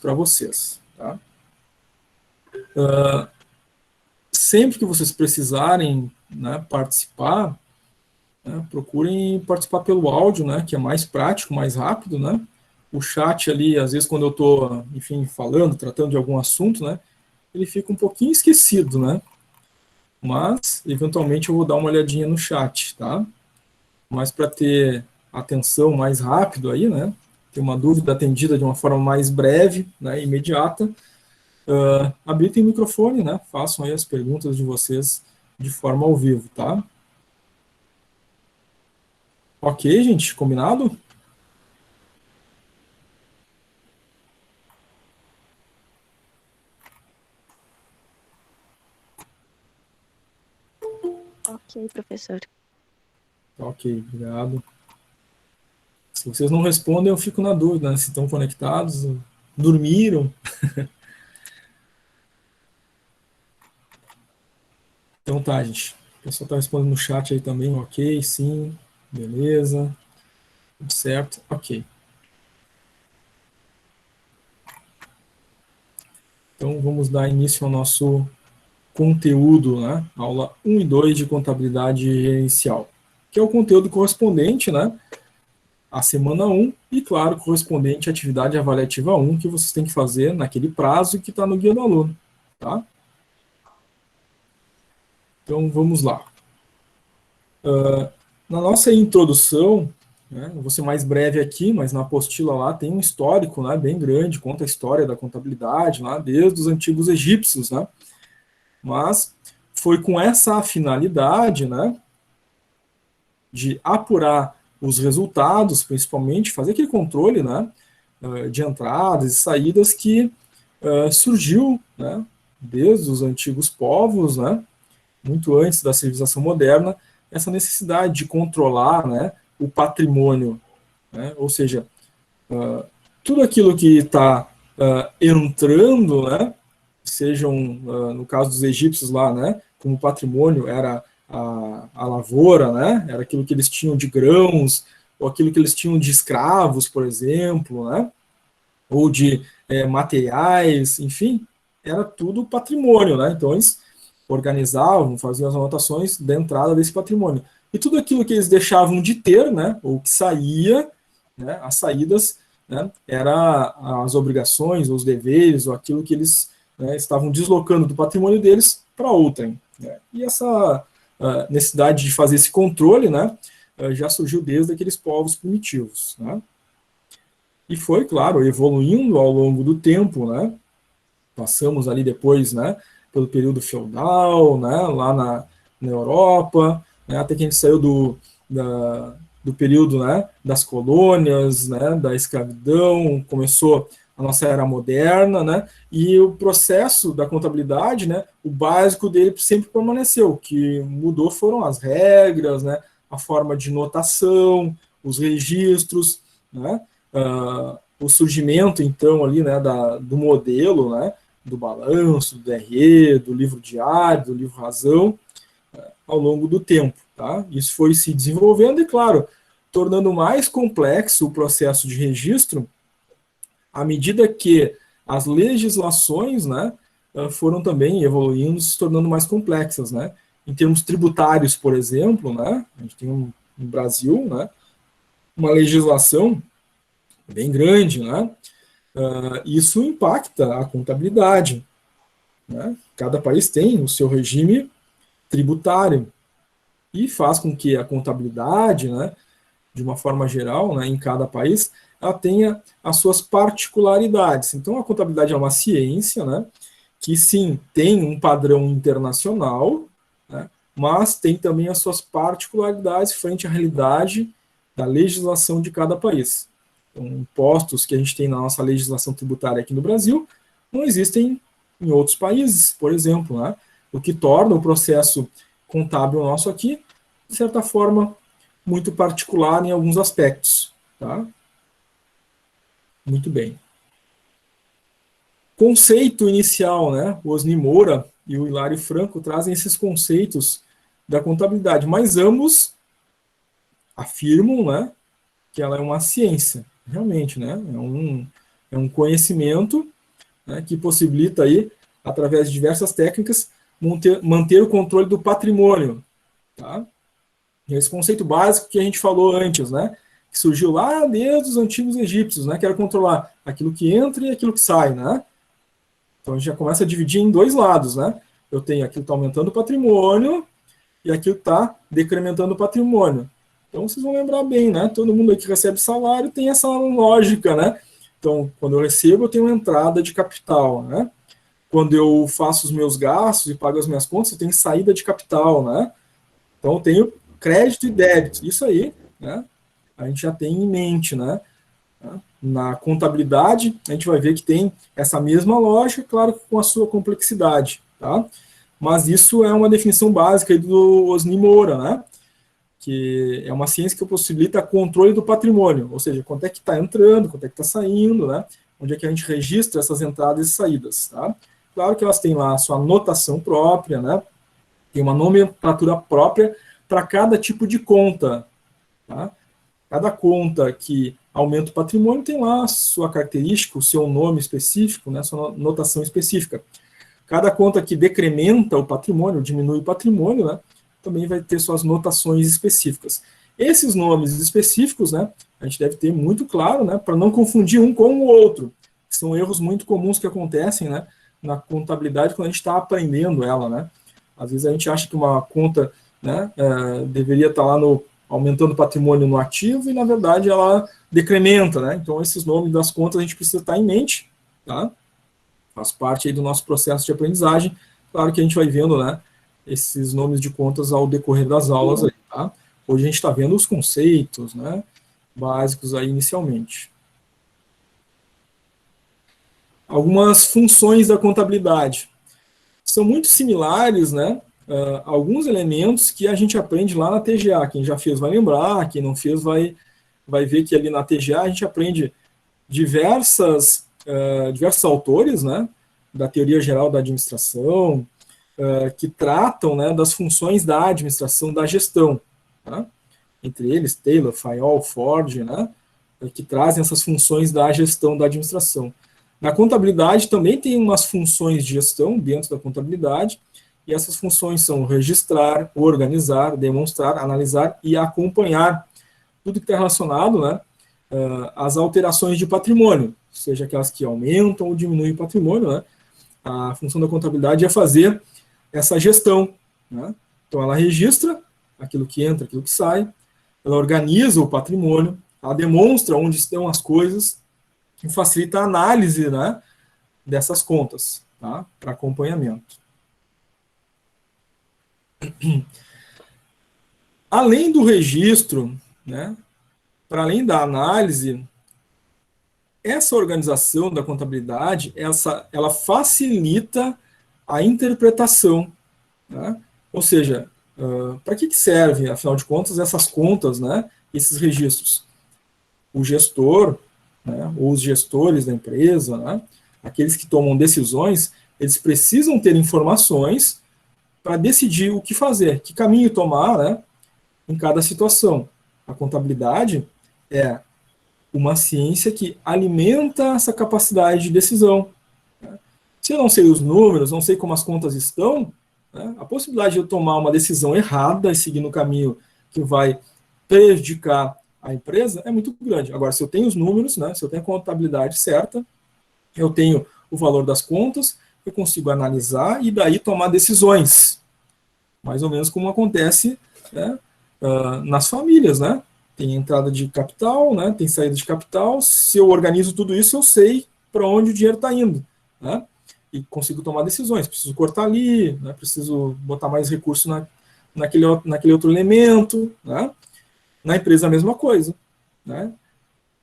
para vocês. Tá? Sempre que vocês precisarem, né, participar, né, procurem participar pelo áudio, né, que é mais prático, mais rápido, né? O chat ali, às vezes, quando eu estou, enfim, falando, tratando de algum assunto, né, ele fica um pouquinho esquecido, né? Mas, eventualmente, eu vou dar uma olhadinha no chat, tá? Mas para ter atenção mais rápido aí, né? Ter uma dúvida atendida de uma forma mais breve, né, imediata, habilitem o microfone, né? Façam aí as perguntas de vocês de forma ao vivo, tá? Ok, gente, combinado? Ok, professor. Ok, obrigado. Se vocês não respondem, eu fico na dúvida, né? Se estão conectados, dormiram. Então tá, gente. O pessoal está respondendo no chat aí também, ok, sim, beleza, tudo certo, ok. Então vamos dar início ao nosso conteúdo, né? Aula 1 e 2 de contabilidade gerencial, que é o conteúdo correspondente, né, à semana 1 e, claro, correspondente à atividade avaliativa 1 que vocês têm que fazer naquele prazo que está no guia do aluno, tá? Então vamos lá. Na nossa introdução, né, eu vou ser mais breve aqui, mas na apostila lá tem um histórico, né, bem grande, conta a história da contabilidade lá desde os antigos egípcios, né? Mas foi com essa finalidade, né, de apurar os resultados, principalmente fazer aquele controle, né, de entradas e saídas que surgiu, né, desde os antigos povos, né, muito antes da civilização moderna, essa necessidade de controlar, né, o patrimônio, né, ou seja, tudo aquilo que está entrando, né, sejam, no caso dos egípcios lá, né, como patrimônio era a lavoura, né, era aquilo que eles tinham de grãos, ou aquilo que eles tinham de escravos, por exemplo, né, ou de materiais, enfim, era tudo patrimônio, né, então eles organizavam, faziam as anotações da entrada desse patrimônio. E tudo aquilo que eles deixavam de ter, né, ou que saía, né, as saídas, né, era as obrigações, os deveres, ou aquilo que eles, né, estavam deslocando do patrimônio deles para outrem. Né? E essa necessidade de fazer esse controle, né, já surgiu desde aqueles povos primitivos. Né? E foi, claro, evoluindo ao longo do tempo, né? Passamos ali depois, né, pelo período feudal, né, lá na Europa, né, até que a gente saiu do período, né, das colônias, né, da escravidão, começou a nossa era moderna, né, e o processo da contabilidade, né, o básico dele sempre permaneceu. O que mudou foram as regras, né, a forma de notação, os registros, né, o surgimento, então, ali, né, do modelo, né, do balanço, do DRE, do livro diário, do livro razão, ao longo do tempo. Tá? Isso foi se desenvolvendo e, claro, tornando mais complexo o processo de registro à medida que as legislações, né, foram também evoluindo, se tornando mais complexas. Né? Em termos tributários, por exemplo, né, a gente tem no Brasil, né, uma legislação bem grande, né? Isso impacta a contabilidade. Né? Cada país tem o seu regime tributário e faz com que a contabilidade, né, de uma forma geral, né, em cada país, ela tenha as suas particularidades. Então, a contabilidade é uma ciência, né, que sim, tem um padrão internacional, né, mas tem também as suas particularidades frente à realidade da legislação de cada país. Então, impostos que a gente tem na nossa legislação tributária aqui no Brasil não existem em outros países, por exemplo, né? O que torna o processo contábil nosso aqui, de certa forma, muito particular em alguns aspectos. Tá? Muito bem. Conceito inicial, né? O Osni Moura e o Hilário Franco trazem esses conceitos da contabilidade, mas ambos afirmam, né, que ela é uma ciência, realmente, né? É um conhecimento né, que possibilita aí, através de diversas técnicas, manter o controle do patrimônio. Tá? Esse conceito básico que a gente falou antes, né, que surgiu lá desde os antigos egípcios, né, que era controlar aquilo que entra e aquilo que sai. Né? Então a gente já começa a dividir em dois lados. Né? Eu tenho aquilo que está aumentando o patrimônio e aquilo que está decrementando o patrimônio. Então vocês vão lembrar bem, né? Todo mundo aí que recebe salário tem essa lógica, né? Então, quando eu recebo, eu tenho uma entrada de capital, né? Quando eu faço os meus gastos e pago as minhas contas, eu tenho saída de capital, né? Então, eu tenho crédito e débito. Isso aí, né? A gente já tem em mente, né? Na contabilidade, a gente vai ver que tem essa mesma lógica, claro, com a sua complexidade, tá? Mas isso é uma definição básica do Osni Moura, né? Que é uma ciência que possibilita controle do patrimônio, ou seja, quanto é que está entrando, quanto é que está saindo, né? Onde é que a gente registra essas entradas e saídas, tá? Claro que elas têm lá a sua notação própria, né? Tem uma nomenclatura própria para cada tipo de conta, tá? Cada conta que aumenta o patrimônio tem lá a sua característica, o seu nome específico, né? A sua notação específica. Cada conta que decrementa o patrimônio, diminui o patrimônio, né? Também vai ter suas notações específicas. Esses nomes específicos, né, a gente deve ter muito claro, né, para não confundir um com o outro. São erros muito comuns que acontecem, né, na contabilidade quando a gente está aprendendo ela, né. Às vezes a gente acha que uma conta, né, deveria estar lá no aumentando o patrimônio no ativo e na verdade ela decrementa, né. Então esses nomes das contas a gente precisa estar em mente, tá? Faz parte aí do nosso processo de aprendizagem. Claro que a gente vai vendo, né, esses nomes de contas ao decorrer das aulas aí, tá? Hoje a gente está vendo os conceitos, né, básicos aí inicialmente. Algumas funções da contabilidade são muito similares, né, alguns elementos que a gente aprende lá na TGA. Quem já fez vai lembrar, quem não fez vai ver que ali na TGA a gente aprende diversos autores, né, da teoria geral da administração, que tratam, né, das funções da administração, da gestão, tá? Entre eles Taylor, Fayol, Ford, né, que trazem essas funções da gestão da administração. Na contabilidade também tem umas funções de gestão dentro da contabilidade, e essas funções são registrar, organizar, demonstrar, analisar e acompanhar tudo que está relacionado, né, às alterações de patrimônio, seja aquelas que aumentam ou diminuem o patrimônio, né. A função da contabilidade é fazer essa gestão, né? Então ela registra aquilo que entra, aquilo que sai, ela organiza o patrimônio, ela demonstra onde estão as coisas e facilita a análise, né, dessas contas, tá? Para acompanhamento. Além do registro, né, para além da análise, essa organização da contabilidade, ela facilita a interpretação, né? Ou seja, para que serve, afinal de contas, essas contas, né, esses registros? O gestor, né, ou os gestores da empresa, né, aqueles que tomam decisões, eles precisam ter informações para decidir o que fazer, que caminho tomar, né, em cada situação. A contabilidade é uma ciência que alimenta essa capacidade de decisão. Né? Se eu não sei os números, não sei como as contas estão, né, a possibilidade de eu tomar uma decisão errada e seguir no caminho que vai prejudicar a empresa é muito grande. Agora, se eu tenho os números, né, se eu tenho a contabilidade certa, eu tenho o valor das contas, eu consigo analisar e daí tomar decisões. Mais ou menos como acontece, né, nas famílias, né? Tem entrada de capital, né, tem saída de capital. Se eu organizo tudo isso, eu sei para onde o dinheiro está indo, né? E consigo tomar decisões. Preciso cortar ali, né, preciso botar mais recurso naquele outro elemento, né? Na empresa a mesma coisa, né?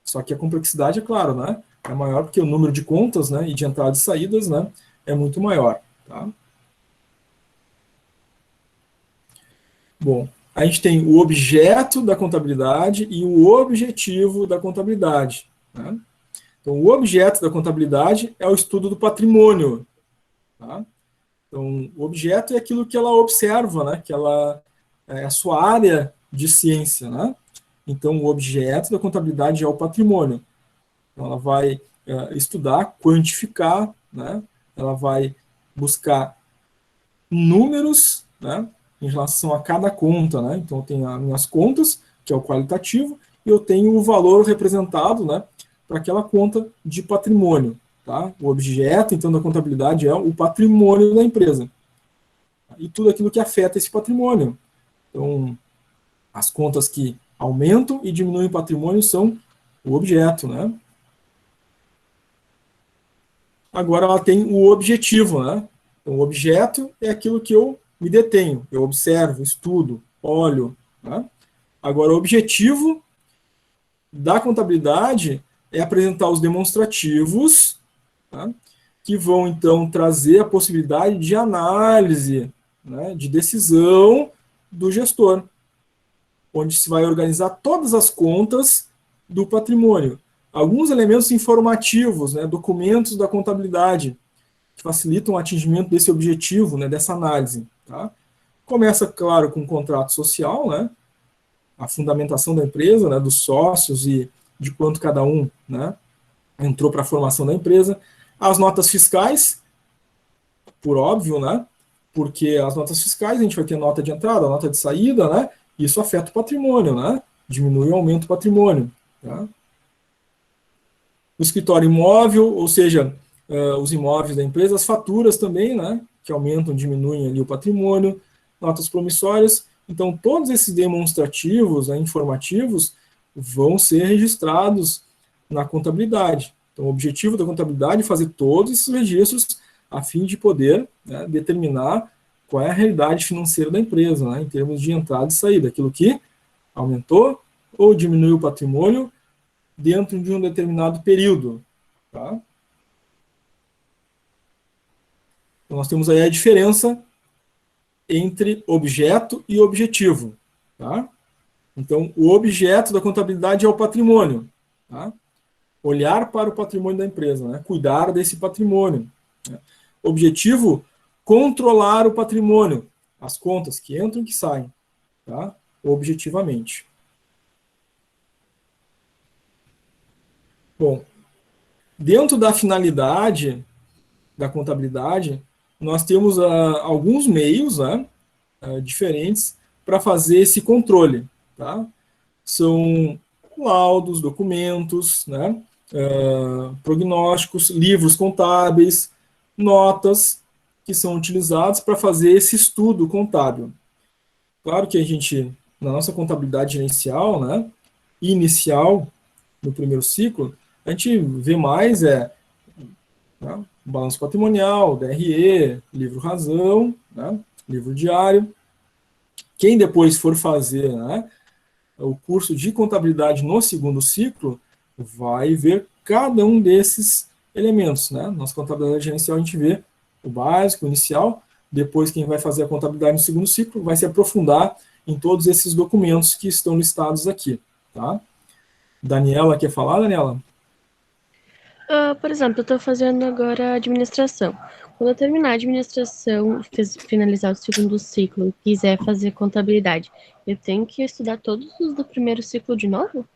Só que a complexidade, é claro, né, é maior porque o número de contas, né, e de entradas e saídas, né, é muito maior, tá? Bom, a gente tem o objeto da contabilidade e o objetivo da contabilidade, né? Então, o objeto da contabilidade é o estudo do patrimônio, tá? Então, o objeto é aquilo que ela observa, né, que ela é a sua área de ciência, né? Então, o objeto da contabilidade é o patrimônio. Então, ela vai estudar, quantificar, né, ela vai buscar números, né, em relação a cada conta, né, então eu tenho as minhas contas, que é o qualitativo, e eu tenho o valor representado, né, para aquela conta de patrimônio, tá? O objeto, então, da contabilidade é o patrimônio da empresa, e tudo aquilo que afeta esse patrimônio. Então, as contas que aumentam e diminuem o patrimônio são o objeto, né? Agora ela tem o objetivo, né? Então, o objeto é aquilo que eu me detenho, eu observo, estudo, olho, né? Agora, o objetivo da contabilidade é apresentar os demonstrativos, tá? Que vão, então, trazer a possibilidade de análise, né, de decisão do gestor, onde se vai organizar todas as contas do patrimônio. Alguns elementos informativos, né, documentos da contabilidade, que facilitam o atingimento desse objetivo, né, dessa análise. Tá? Começa, claro, com o contrato social, né, a fundamentação da empresa, né, dos sócios e de quanto cada um, né, entrou para a formação da empresa. As notas fiscais, por óbvio, né, porque as notas fiscais, a gente vai ter nota de entrada, nota de saída, né, isso afeta o patrimônio, né, diminui ou aumenta o patrimônio. Tá? O escritório imóvel, ou seja, os imóveis da empresa, as faturas também, né, que aumentam, diminuem ali o patrimônio, notas promissórias. Então, todos esses demonstrativos, né, informativos, vão ser registrados na contabilidade. Então, o objetivo da contabilidade é fazer todos esses registros a fim de poder, né, determinar qual é a realidade financeira da empresa, né, em termos de entrada e saída, aquilo que aumentou ou diminuiu o patrimônio dentro de um determinado período. Tá? Então, nós temos aí a diferença entre objeto e objetivo. Tá? Então, o objeto da contabilidade é o patrimônio. Tá? Olhar para o patrimônio da empresa, né? Cuidar desse patrimônio. Né? Objetivo, controlar o patrimônio, as contas que entram e que saem, tá? Objetivamente. Bom, dentro da finalidade da contabilidade, nós temos alguns meios, né, diferentes para fazer esse controle. Tá? São laudos, documentos, né, prognósticos, livros contábeis, notas que são utilizados para fazer esse estudo contábil. Claro que a gente, na nossa contabilidade gerencial, né, inicial, no primeiro ciclo, a gente vê mais né, balanço patrimonial, DRE, livro razão, né, livro diário. Quem depois for fazer, né, o curso de contabilidade no segundo ciclo vai ver cada um desses elementos. Né? Nossa contabilidade gerencial a gente vê o básico, o inicial, depois quem vai fazer a contabilidade no segundo ciclo vai se aprofundar em todos esses documentos que estão listados aqui. Tá? Daniela, quer falar, Daniela? Por exemplo, eu estou fazendo agora administração. Quando eu terminar a administração, finalizar o segundo ciclo e quiser fazer contabilidade, eu tenho que estudar todos os do primeiro ciclo de novo?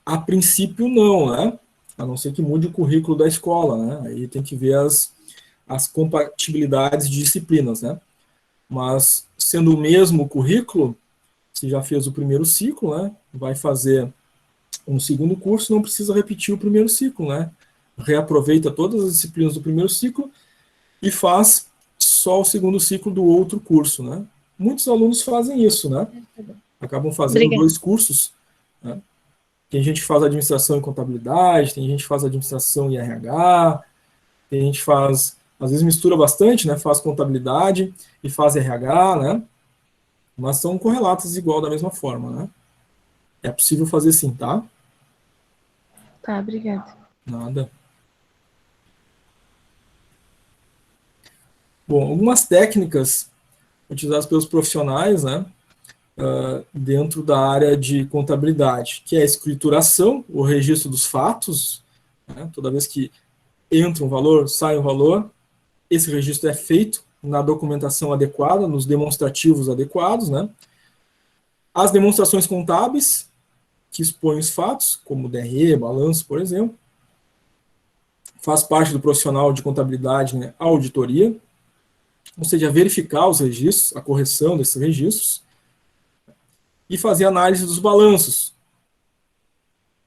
A princípio, não, né? A não ser que mude o currículo da escola, né? Aí tem que ver as compatibilidades de disciplinas, né? Mas, sendo o mesmo currículo, você já fez o primeiro ciclo, né? Vai fazer um segundo curso, não precisa repetir o primeiro ciclo, né? Reaproveita todas as disciplinas do primeiro ciclo e faz só o segundo ciclo do outro curso, né? Muitos alunos fazem isso, né? Acabam fazendo Obrigada. 2 cursos, né? Tem gente que faz administração e contabilidade, tem gente que faz administração e RH, tem gente que faz, às vezes mistura bastante, né? Faz contabilidade e faz RH, né? Mas são correlatos igual da mesma forma, né? É possível fazer sim, tá? Tá, obrigada. Nada. Bom, algumas técnicas utilizadas pelos profissionais, né? Dentro da área de contabilidade, que é a escrituração, o registro dos fatos, né? Toda vez que entra um valor, sai um valor, esse registro é feito na documentação adequada, nos demonstrativos adequados, né? As demonstrações contábeis, que expõem os fatos, como DRE, balanço, por exemplo. faz parte do profissional de contabilidade, né, a auditoria, ou seja, verificar os registros, a correção desses registros, e fazer análise dos balanços,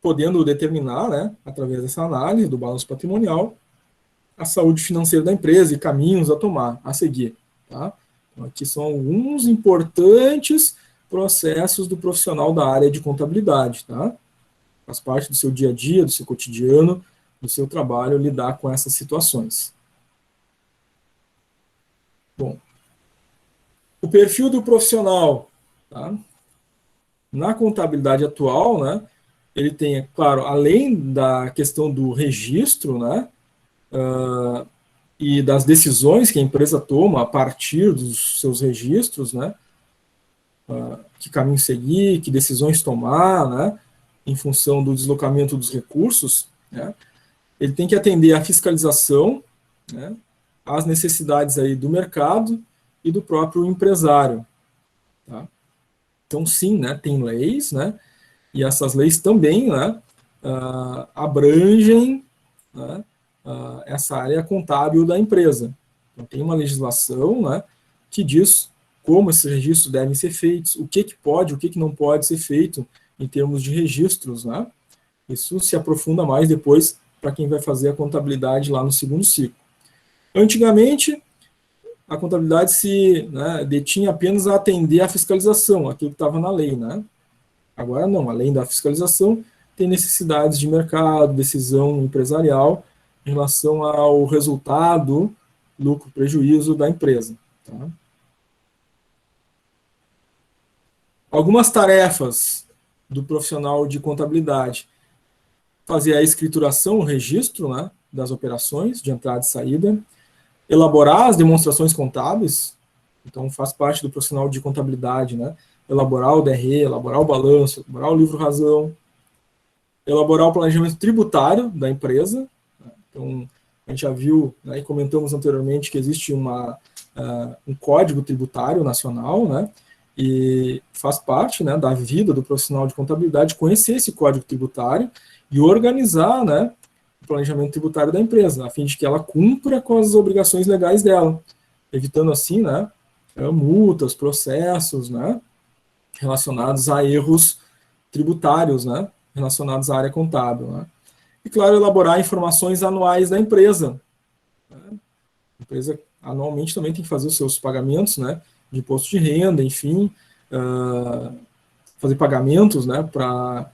podendo determinar, né, através dessa análise do balanço patrimonial, a saúde financeira da empresa e caminhos a tomar, a seguir. Tá? Então, aqui são alguns importantes processos do profissional da área de contabilidade. Tá? Faz parte do seu dia a dia, do seu cotidiano, do seu trabalho, lidar com essas situações. Bom, o perfil do profissional, tá? Na contabilidade atual, né, ele tem, é claro, além da questão do registro, né, e das decisões que a empresa toma a partir dos seus registros, né, que caminho seguir, que decisões tomar, né, em função do deslocamento dos recursos, né, ele tem que atender à fiscalização, né, às necessidades aí do mercado e do próprio empresário. Tá? Então, sim, né, tem leis, né, e essas leis também, né, abrangem, né, essa área contábil da empresa. Então, tem uma legislação, né, que diz como esses registros devem ser feitos, o que pode, o que não pode ser feito em termos de registros. Né? Isso se aprofunda mais depois para quem vai fazer a contabilidade lá no segundo ciclo. Antigamente, a contabilidade se, né, detinha apenas a atender à fiscalização, aquilo que estava na lei. Né? Agora não, além da fiscalização, tem necessidades de mercado, decisão empresarial em relação ao resultado, lucro, prejuízo da empresa. Tá? Algumas tarefas do profissional de contabilidade: fazer a escrituração, o registro, né, das operações de entrada e saída, elaborar as demonstrações contábeis, então faz parte do profissional de contabilidade, né, elaborar o DRE, elaborar o balanço, elaborar o livro-razão, elaborar o planejamento tributário da empresa. Então, a gente já viu, né, e comentamos anteriormente que existe um código tributário nacional, né, e faz parte, né, da vida do profissional de contabilidade conhecer esse código tributário e organizar, né, o planejamento tributário da empresa, a fim de que ela cumpra com as obrigações legais dela, evitando assim, né, multas, processos, né, relacionados a erros tributários, né, relacionados à área contábil. Né. E, claro, elaborar informações anuais da empresa. A empresa anualmente também tem que fazer os seus pagamentos, né, de imposto de renda, enfim, fazer pagamentos, né, para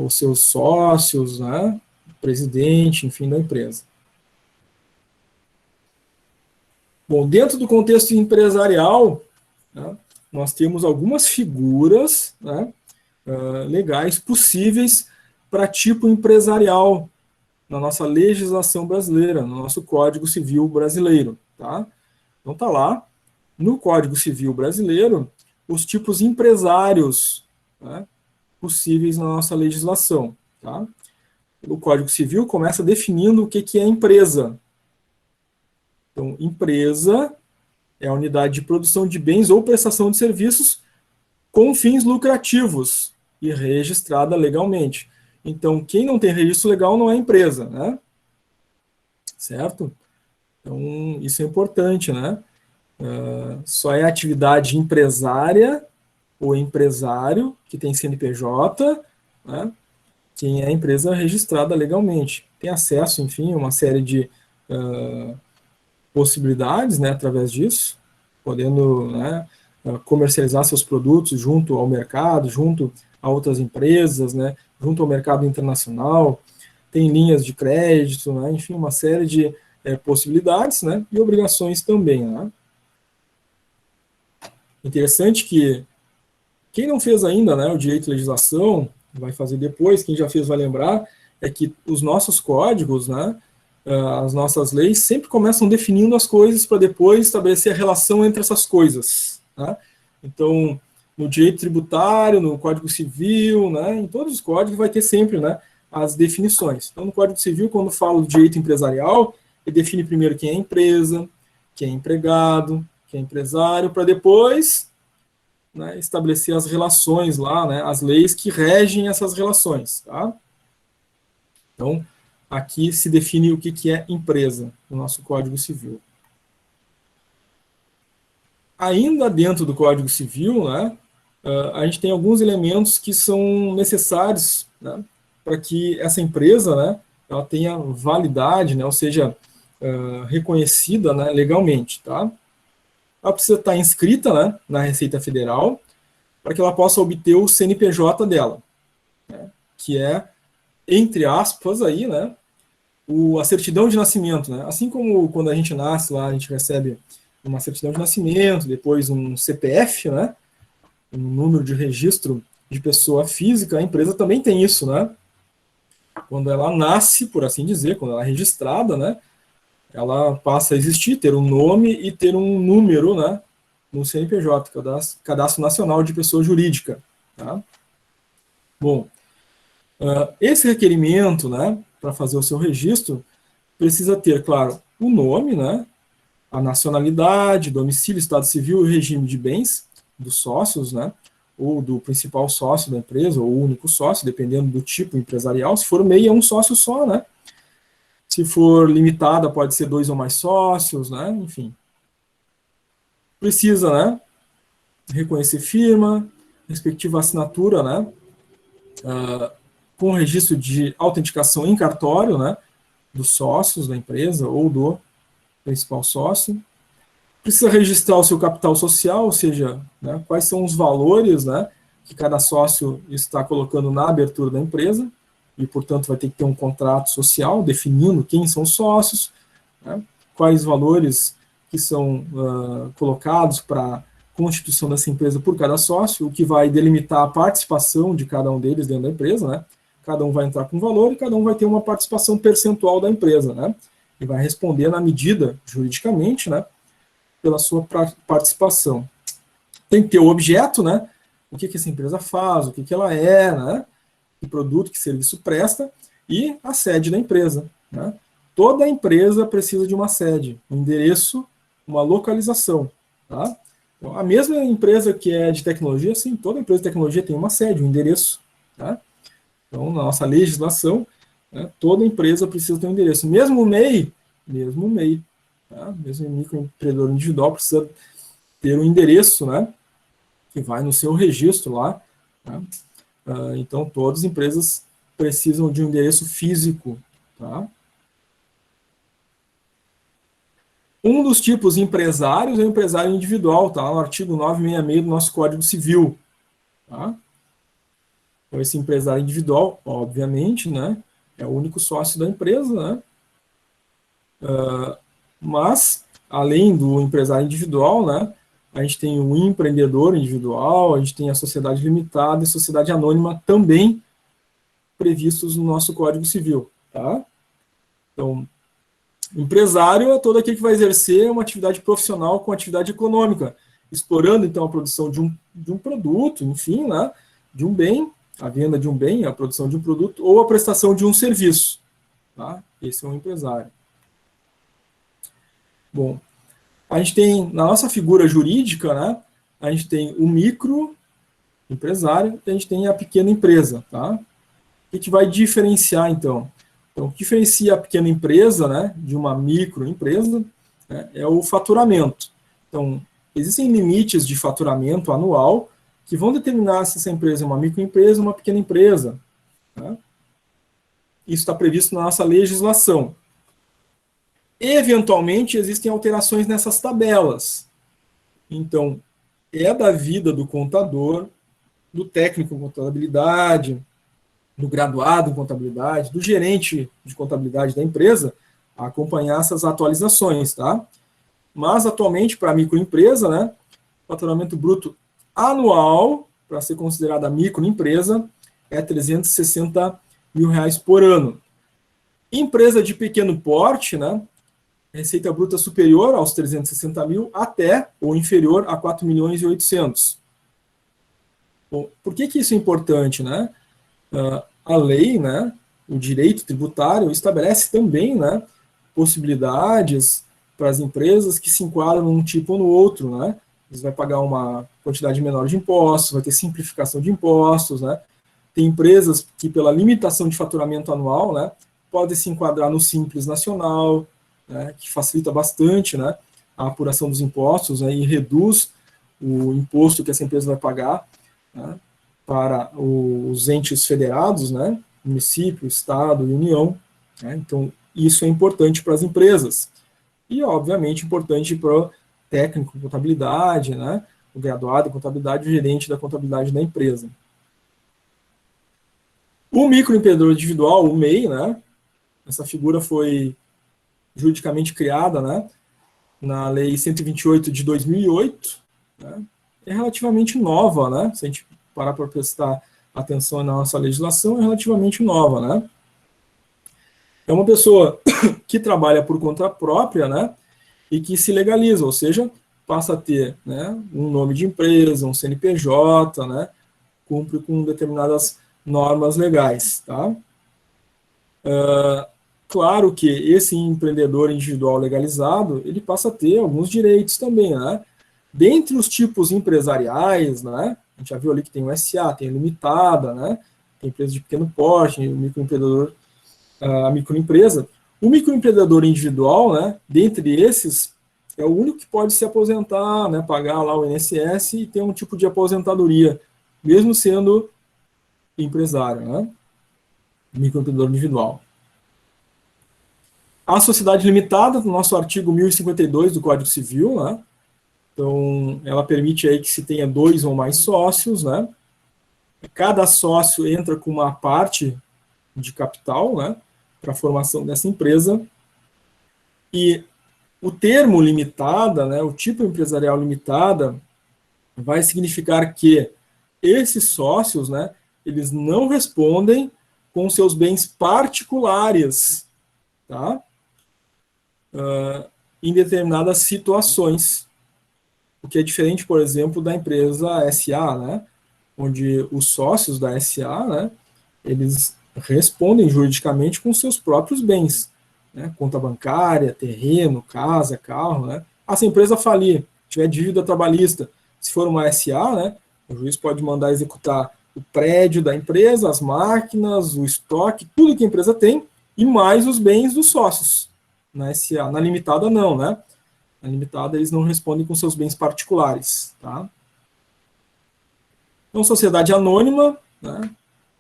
os seus sócios, né, presidente, enfim, da empresa. Bom, dentro do contexto empresarial, né, nós temos algumas figuras, né, legais possíveis para tipo empresarial na nossa legislação brasileira, no nosso Código Civil brasileiro. Tá? Então está lá, no Código Civil brasileiro, os tipos empresários, né, possíveis na nossa legislação. Tá? O Código Civil começa definindo o que é empresa. Então, empresa é a unidade de produção de bens ou prestação de serviços com fins lucrativos e registrada legalmente. Então, quem não tem registro legal não é empresa, né? Certo? Então, isso é importante, né? Só é atividade empresária ou empresário que tem CNPJ, né? Quem é empresa registrada legalmente. Tem acesso, enfim, a uma série de possibilidades, né, através disso, podendo, né, comercializar seus produtos junto ao mercado, junto a outras empresas, né, junto ao mercado internacional, tem linhas de crédito, né, enfim, uma série de possibilidades, né, e obrigações também. Né. Interessante que quem não fez ainda, né, o direito de legislação, vai fazer depois, quem já fez vai lembrar, é que os nossos códigos, né, as nossas leis sempre começam definindo as coisas para depois estabelecer a relação entre essas coisas. Né? Então, no direito tributário, no Código Civil, né, em todos os códigos vai ter sempre, né, as definições. Então, no Código Civil, quando fala do direito empresarial, ele define primeiro quem é empresa, quem é empregado, quem é empresário, para depois, né, estabelecer as relações lá, né, as leis que regem essas relações. Tá? Então, aqui se define o que é empresa no nosso Código Civil. Ainda dentro do Código Civil, né, a gente tem alguns elementos que são necessários, né, para que essa empresa, né, ela tenha validade, né, ou seja, reconhecida, né, legalmente. Tá? Ela precisa estar inscrita, né, na Receita Federal para que ela possa obter o CNPJ dela, né, que é, entre aspas, aí, né, a certidão de nascimento. Né? Assim como quando a gente nasce lá, a gente recebe uma certidão de nascimento, depois um CPF, né, um número de registro de pessoa física, a empresa também tem isso, né? Quando ela nasce, por assim dizer, quando ela é registrada, né, ela passa a existir, ter um nome e ter um número, né, no CNPJ, Cadastro Nacional de Pessoa Jurídica. Tá? Bom, esse requerimento, né, para fazer o seu registro, precisa ter, claro, o nome, né, a nacionalidade, domicílio, estado civil e regime de bens dos sócios, né, ou do principal sócio da empresa, ou o único sócio, dependendo do tipo empresarial. Se for MEI, é um sócio só, né? Se for limitada, pode ser 2 ou mais sócios, né? Enfim. Precisa, né, reconhecer firma, respectiva assinatura, né, com registro de autenticação em cartório, né, dos sócios da empresa ou do principal sócio. Precisa registrar o seu capital social, ou seja, né, quais são os valores, né, que cada sócio está colocando na abertura da empresa, e, portanto, vai ter que ter um contrato social definindo quem são os sócios, né, quais valores que são colocados para a constituição dessa empresa por cada sócio, o que vai delimitar a participação de cada um deles dentro da empresa, né, cada um vai entrar com um valor e cada um vai ter uma participação percentual da empresa, né, e vai responder na medida, juridicamente, né, pela sua participação. Tem que ter o objeto, né, o que essa empresa faz, o que ela é, né, que produto, que serviço presta, e a sede da empresa. Né. Toda empresa precisa de uma sede, um endereço, uma localização. Tá? Então, a mesma empresa que é de tecnologia, sim, toda empresa de tecnologia tem uma sede, um endereço. Tá? Então, na nossa legislação, né, toda empresa precisa ter um endereço. Mesmo o MEI, tá? Mesmo o microempreendedor individual precisa ter um endereço, né, que vai no seu registro lá. Tá? Então, todas as empresas precisam de um endereço físico. Tá? Um dos tipos empresários é o empresário individual, tá? No artigo 966 do nosso Código Civil. Tá? Então, esse empresário individual, obviamente, né, é o único sócio da empresa, né? Mas, além do empresário individual, né, a gente tem o empreendedor individual, a gente tem a sociedade limitada e a sociedade anônima também previstos no nosso Código Civil. Tá? Então, empresário é todo aquele que vai exercer uma atividade profissional com atividade econômica, explorando, então, a produção de um produto, enfim, né, de um bem, a venda de um bem, a produção de um produto, ou a prestação de um serviço. Tá? Esse é um empresário. Bom, a gente tem, na nossa figura jurídica, né, a gente tem o microempresário e a gente tem a pequena empresa. Tá? O que vai diferenciar, então? Então, o que diferencia a pequena empresa, né, de uma microempresa, né, é o faturamento. Então, existem limites de faturamento anual que vão determinar se essa empresa é uma microempresa ou uma pequena empresa. Né? Isso está previsto na nossa legislação. Eventualmente, existem alterações nessas tabelas. Então, é da vida do contador, do técnico em contabilidade, do graduado em contabilidade, do gerente de contabilidade da empresa, a acompanhar essas atualizações. Tá? Mas, atualmente, para a microempresa, né, o faturamento bruto anual, para ser considerada microempresa, é R$360 mil por ano. Empresa de pequeno porte, né, receita bruta superior aos 360 mil até ou inferior a 4.800.000. Bom, por que isso é importante? Né? A lei, né, o direito tributário, estabelece também, né, possibilidades para as empresas que se enquadram num tipo ou no outro. Né? Eles vão pagar uma quantidade menor de impostos, vai ter simplificação de impostos. Né? Tem empresas que, pela limitação de faturamento anual, né, pode se enquadrar no Simples Nacional, né, que facilita bastante, né, a apuração dos impostos, né, e reduz o imposto que essa empresa vai pagar, né, para os entes federados, né, município, estado e União. Né, então, isso é importante para as empresas. E, obviamente, importante para o técnico de contabilidade, né, o graduado em contabilidade, o gerente da contabilidade da empresa. O microempreendedor individual, o MEI, né, essa figura foi juridicamente criada, né, na Lei 128 de 2008, né, é relativamente nova, né, se a gente parar para prestar atenção na nossa legislação, é relativamente nova, né. É uma pessoa que trabalha por conta própria, né, e que se legaliza, ou seja, passa a ter, né, um nome de empresa, um CNPJ, né, cumpre com determinadas normas legais, tá? Claro que esse empreendedor individual legalizado, ele passa a ter alguns direitos também, né? Dentre os tipos empresariais, né, a gente já viu ali que tem o SA, tem a limitada, né, tem empresa de pequeno porte, o microempreendedor, a microempresa. O microempreendedor individual, né, dentre esses, é o único que pode se aposentar, né, pagar lá o INSS e ter um tipo de aposentadoria, mesmo sendo empresário, né, microempreendedor individual. A sociedade limitada, no nosso artigo 1052 do Código Civil, né, então ela permite aí que se tenha 2 ou mais sócios, né, cada sócio entra com uma parte de capital, né, para a formação dessa empresa, e o termo limitada, né, o tipo empresarial limitada, vai significar que esses sócios, né, eles não respondem com seus bens particulares, tá? Em determinadas situações, o que é diferente, por exemplo, da empresa SA, né, onde os sócios da SA, né, eles respondem juridicamente com seus próprios bens, né, conta bancária, terreno, casa, carro, né. Se a empresa falir, tiver dívida trabalhista, se for uma SA, né, o juiz pode mandar executar o prédio da empresa, as máquinas, o estoque, tudo que a empresa tem, e mais os bens dos sócios. Na SA, na limitada não, né? Na limitada eles não respondem com seus bens particulares, tá? Então, sociedade anônima, né,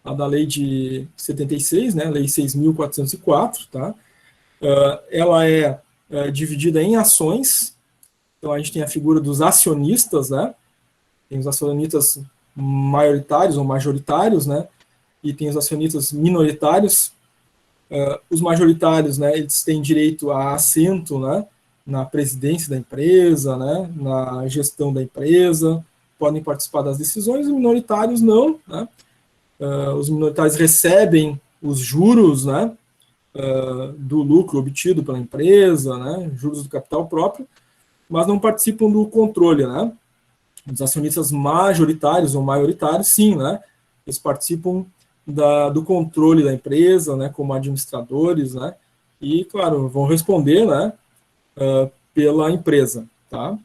a da lei de 76, né, lei 6.404, tá? Ela é dividida em ações, então a gente tem a figura dos acionistas, né? Tem os acionistas maioritários ou majoritários, né? E tem os acionistas minoritários. Os majoritários, né, eles têm direito a assento, né, na presidência da empresa, né, na gestão da empresa, podem participar das decisões, os minoritários não, né, os minoritários recebem os juros, né, do lucro obtido pela empresa, né, juros do capital próprio, mas não participam do controle, né. Os acionistas majoritários ou maioritários, sim, né, eles participam do controle da empresa, né, como administradores, né, e, claro, vão responder, né, pela empresa, tá?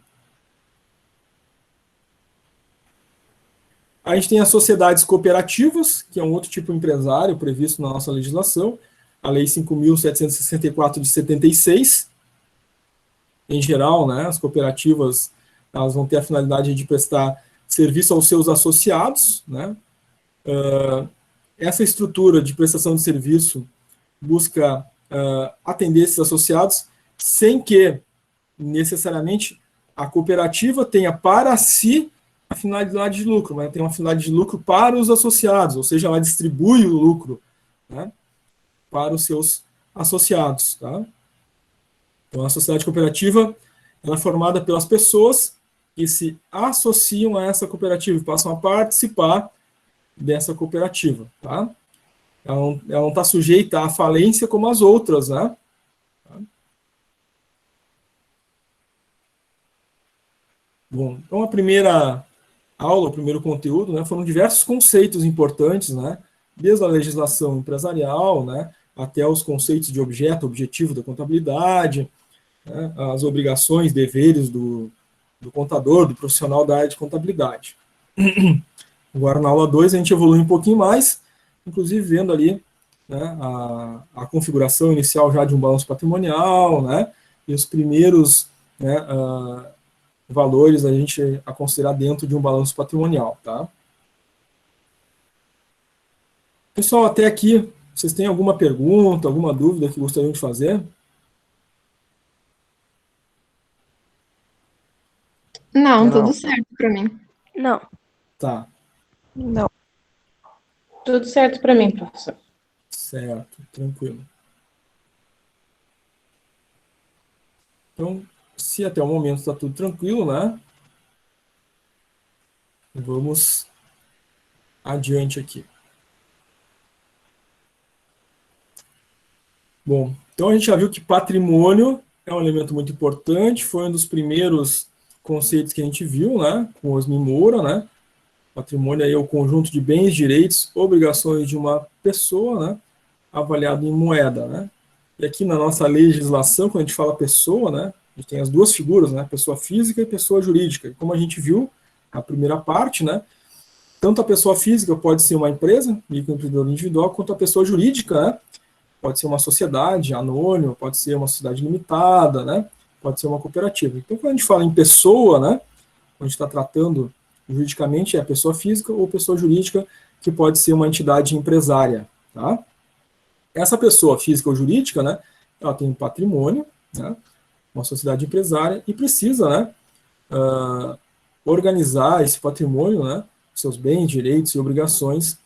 A gente tem as sociedades cooperativas, que é um outro tipo empresário previsto na nossa legislação, a Lei 5.764 de 76. Em geral, né, as cooperativas, elas vão ter a finalidade de prestar serviço aos seus associados, né. Essa estrutura de prestação de serviço busca atender esses associados sem que, necessariamente, a cooperativa tenha para si a finalidade de lucro, mas tem uma finalidade de lucro para os associados, ou seja, ela distribui o lucro, né, para os seus associados. Tá? Então, a sociedade cooperativa ela é formada pelas pessoas que se associam a essa cooperativa e passam a participar dessa cooperativa, tá? Ela não está sujeita à falência como as outras, né? Bom, então a primeira aula, o primeiro conteúdo, né, foram diversos conceitos importantes, né? Desde a legislação empresarial, né, até os conceitos de objeto, objetivo da contabilidade, né, as obrigações, deveres do contador, do profissional da área de contabilidade. Agora, na aula 2, a gente evolui um pouquinho mais, inclusive vendo ali né, a configuração inicial já de um balanço patrimonial, né, e os primeiros, né, valores a gente a considerar dentro de um balanço patrimonial, tá? Pessoal, até aqui, vocês têm alguma pergunta, alguma dúvida que gostariam de fazer? Não, tudo Não. certo para mim. Não. Tá, Não. Tudo certo para mim, professor. certo, tranquilo. Então, se até o momento está tudo tranquilo, né? Vamos adiante aqui. Bom, então a gente já viu que patrimônio é um elemento muito importante, foi um dos primeiros conceitos que a gente viu, né? Com Osmi Moura, né? Patrimônio aí é o conjunto de bens, direitos, obrigações de uma pessoa, né, avaliado em moeda, né? E aqui na nossa legislação, quando a gente fala pessoa, né, a gente tem as duas figuras, né, pessoa física e pessoa jurídica. E como a gente viu na primeira parte, né, tanto a pessoa física pode ser uma empresa, microempreendedor individual, quanto a pessoa jurídica, né, pode ser uma sociedade anônima, pode ser uma sociedade limitada, né, pode ser uma cooperativa. Então, quando a gente fala em pessoa, né, quando a gente está tratando juridicamente é a pessoa física ou pessoa jurídica, que pode ser uma entidade empresária, tá? Essa pessoa física ou jurídica, né, ela tem um patrimônio, né, uma sociedade empresária, e precisa, né, organizar esse patrimônio, né, seus bens, direitos e obrigações,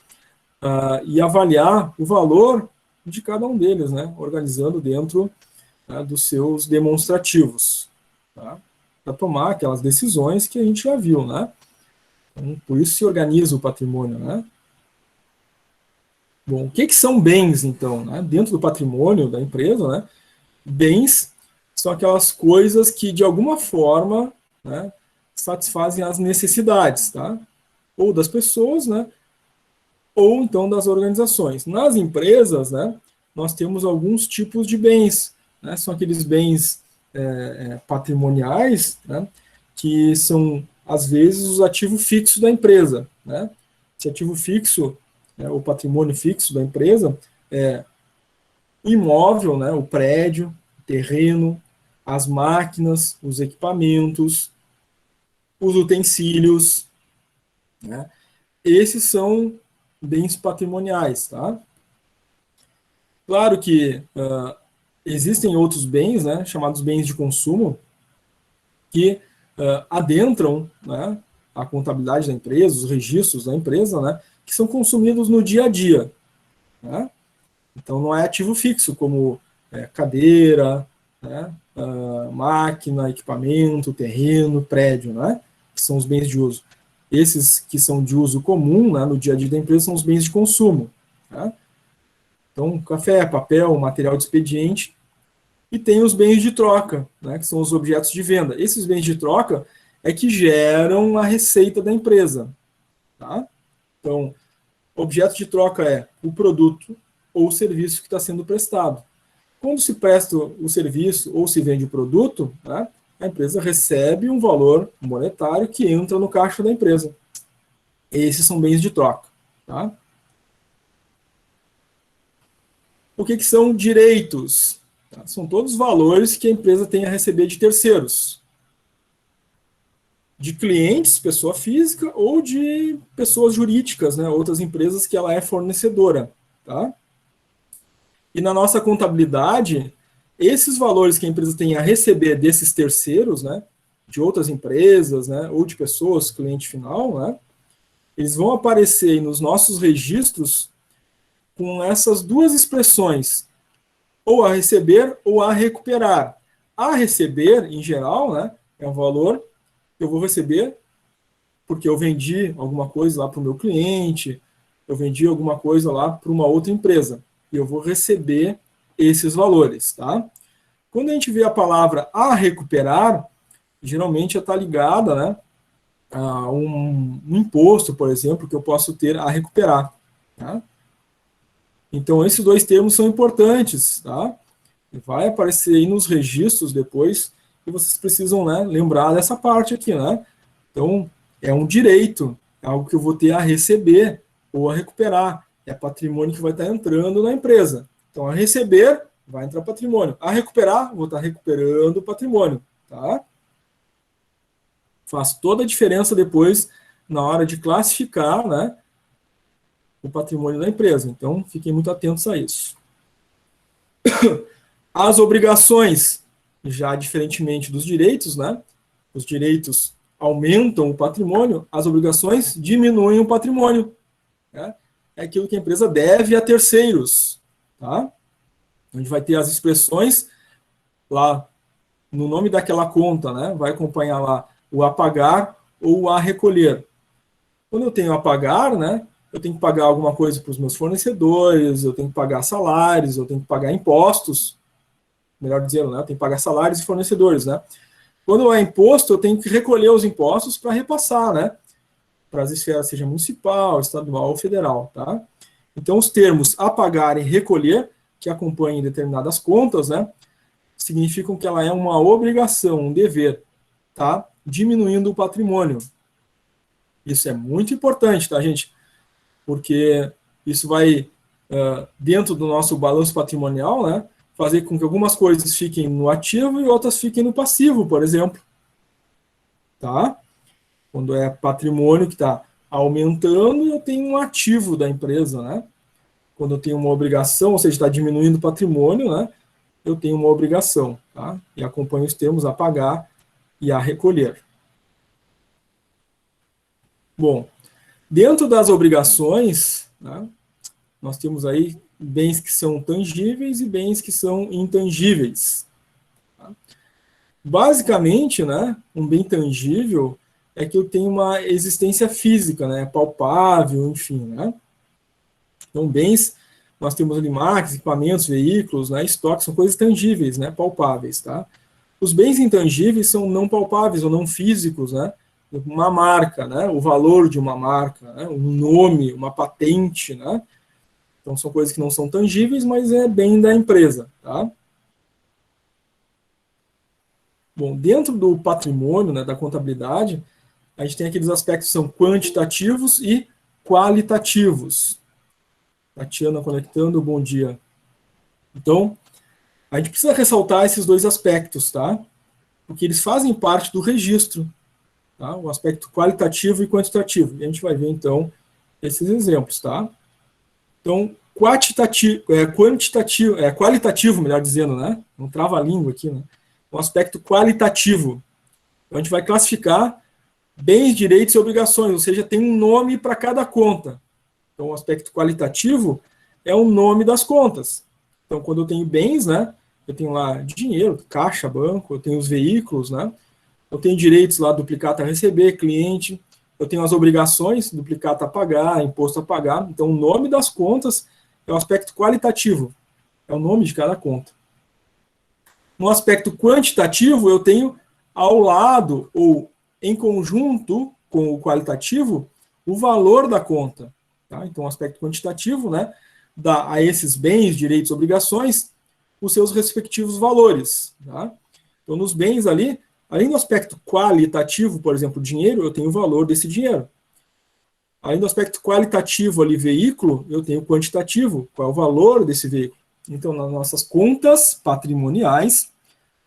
e avaliar o valor de cada um deles, né, organizando dentro, né, dos seus demonstrativos, tá? Para tomar aquelas decisões que a gente já viu, né? Então, por isso se organiza o patrimônio, né? Bom, o que são bens, então? Né? Dentro do patrimônio da empresa, né? Bens são aquelas coisas que, de alguma forma, né, satisfazem as necessidades, tá? Ou das pessoas, né? Ou, então, das organizações. Nas empresas, né, nós temos alguns tipos de bens, né? São aqueles bens patrimoniais, né, que são às vezes, os ativos fixos da empresa, né? Esse ativo fixo, né, o patrimônio fixo da empresa, é o imóvel, né, o prédio, o terreno, as máquinas, os equipamentos, os utensílios, né? Esses são bens patrimoniais, tá? Claro que existem outros bens, né, chamados bens de consumo, que adentram, né, a contabilidade da empresa, os registros da empresa, né, que são consumidos no dia a dia, né? Então não é ativo fixo, como cadeira, né, máquina, equipamento, terreno, prédio, né, que são os bens de uso. Esses que são de uso comum, né, no dia a dia da empresa são os bens de consumo, né? Então, café, papel, material de expediente. E tem os bens de troca, né, que são os objetos de venda. Esses bens de troca é que geram a receita da empresa, tá? Então, objeto de troca é o produto ou o serviço que está sendo prestado. Quando se presta o serviço ou se vende o produto, né, a empresa recebe um valor monetário que entra no caixa da empresa. Esses são bens de troca, tá? O que são direitos? São todos os valores que a empresa tem a receber de terceiros. De clientes, pessoa física, ou de pessoas jurídicas, né, outras empresas que ela é fornecedora. Tá? E na nossa contabilidade, esses valores que a empresa tem a receber desses terceiros, né, de outras empresas, né, ou de pessoas, cliente final, né, eles vão aparecer nos nossos registros com essas duas expressões, ou a receber ou a recuperar. A receber, em geral, né, é um valor que eu vou receber porque eu vendi alguma coisa lá para o meu cliente, eu vendi alguma coisa lá para uma outra empresa, e eu vou receber esses valores, tá? Quando a gente vê a palavra a recuperar, geralmente está ligada, né, a um imposto, por exemplo, que eu posso ter a recuperar, tá? Então, esses dois termos são importantes, tá? Vai aparecer aí nos registros depois, e vocês precisam, né, lembrar dessa parte aqui, né? Então, é um direito, é algo que eu vou ter a receber ou a recuperar. é patrimônio que vai estar entrando na empresa. Então, a receber, vai entrar patrimônio. A recuperar, vou estar recuperando o patrimônio. Tá? Faz toda a diferença depois na hora de classificar, né, o patrimônio da empresa. Então, fiquem muito atentos a isso. As obrigações, já diferentemente dos direitos, né? Os direitos aumentam o patrimônio, as obrigações diminuem o patrimônio. Né? É aquilo que a empresa deve a terceiros. Tá? A gente vai ter as expressões lá no nome daquela conta, né? Vai acompanhar lá o a pagar ou o a recolher. Quando eu tenho a pagar, né? Eu tenho que pagar alguma coisa para os meus fornecedores, eu tenho que pagar salários, eu tenho que pagar impostos, melhor dizendo, né? Eu tenho que pagar salários e fornecedores, né? Quando é imposto, eu tenho que recolher os impostos para repassar, né? Para as esferas, seja municipal, estadual ou federal, tá? Então, os termos a pagar e recolher, que acompanhem determinadas contas, né? Significam que ela é uma obrigação, um dever, tá? Diminuindo o patrimônio. Isso é muito importante, tá, gente? Porque isso vai, dentro do nosso balanço patrimonial, né, fazer com que algumas coisas fiquem no ativo e outras fiquem no passivo, por exemplo. Tá? Quando é patrimônio que está aumentando, eu tenho um ativo da empresa, né? Quando eu tenho uma obrigação, ou seja, está diminuindo o patrimônio, né, eu tenho uma obrigação, tá? E acompanho os termos a pagar e a recolher. Bom, dentro das obrigações, né, nós temos aí bens que são tangíveis e bens que são intangíveis. Tá? Basicamente, né, um bem tangível é que eu tenho uma existência física, né, palpável, enfim. Né? Então, bens, nós temos ali máquinas, equipamentos, veículos, né, estoques, são coisas tangíveis, né, palpáveis. Tá? Os bens intangíveis são não palpáveis ou não físicos, né? Uma marca, né? O valor de uma marca, né? Um nome, uma patente, né? Então, são coisas que não são tangíveis, mas é bem da empresa, tá? Bom, dentro do patrimônio, né, da contabilidade, a gente tem aqueles aspectos que são quantitativos e qualitativos. Tatiana conectando, bom dia. Então, a gente precisa ressaltar esses dois aspectos, tá? Porque eles fazem parte do registro. Tá? O aspecto qualitativo e quantitativo. E a gente vai ver, então, esses exemplos. Tá? Então, qualitativo, melhor dizendo, né? Não trava a língua aqui, né? O aspecto qualitativo. Então, a gente vai classificar bens, direitos e obrigações, ou seja, tem um nome para cada conta. Então, o aspecto qualitativo é o nome das contas. Então, quando eu tenho bens, né? Eu tenho lá dinheiro, caixa, banco, eu tenho os veículos, né? Eu tenho direitos lá, duplicata a receber, cliente. Eu tenho as obrigações, duplicata a pagar, imposto a pagar. Então, o nome das contas é o aspecto qualitativo. É o nome de cada conta. No aspecto quantitativo, eu tenho ao lado, ou em conjunto com o qualitativo, o valor da conta. Tá? Então, o aspecto quantitativo, né, dá a esses bens, direitos e obrigações os seus respectivos valores. Tá? Então, nos bens ali, além do aspecto qualitativo, por exemplo, dinheiro, eu tenho o valor desse dinheiro. Além do aspecto qualitativo ali, veículo, eu tenho o quantitativo, qual é o valor desse veículo. Então, nas nossas contas patrimoniais,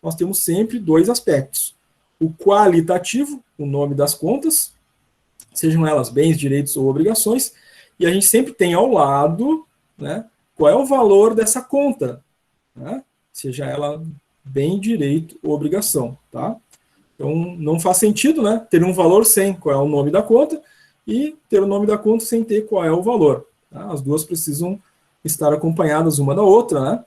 nós temos sempre dois aspectos. O qualitativo, o nome das contas, sejam elas bens, direitos ou obrigações, e a gente sempre tem ao lado, né, qual é o valor dessa conta, né, seja ela bem, direito ou obrigação, tá? Então, não faz sentido, né, ter um valor sem qual é o nome da conta e ter o nome da conta sem ter qual é o valor. Tá? As duas precisam estar acompanhadas uma da outra, né?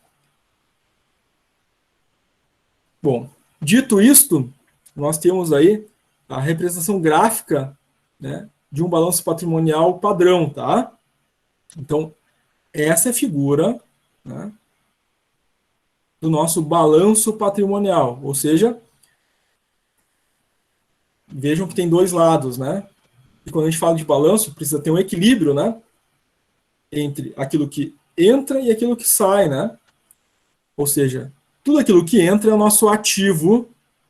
Bom, dito isto, nós temos aí a representação gráfica, né, de um balanço patrimonial padrão, tá? Então, essa é a figura, né, do nosso balanço patrimonial, ou seja, vejam que tem dois lados, né? E quando a gente fala de balanço, precisa ter um equilíbrio, né, entre aquilo que entra e aquilo que sai, né? Ou seja, tudo aquilo que entra é o nosso ativo